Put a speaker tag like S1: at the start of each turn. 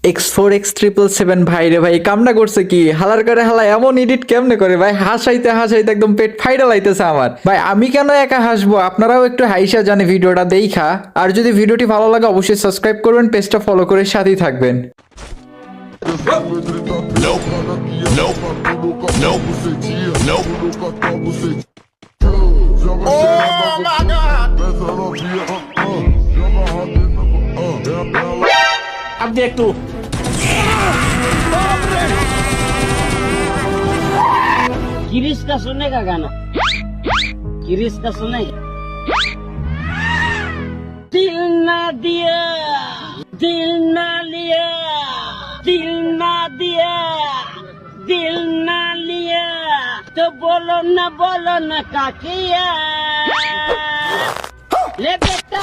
S1: X4X777 ভাই রে ভাই কামনা করছে কি হালার করে হালা এমন এডিট কেমনে করে ভাই হাসাইতে হাসাইতে একদম পেট ফাইটা লাইতেছে আমার ভাই আমি কেন একা হাসবো আপনারাও একটু হাইসা জানে ভিডিওটা দেখা আর যদি ভিডিওটি ভালো লাগে অবশ্যই সাবস্ক্রাইব করবেন পেজটা ফলো করে সাথেই থাকবেন
S2: আপনি একটু
S3: गिरीश का सुनने का गाना गिरीश का सुने दिल ना दिया दिल ना लिया दिल ना दिया दिल ना लिया तो बोलो ना का किया ले बेटा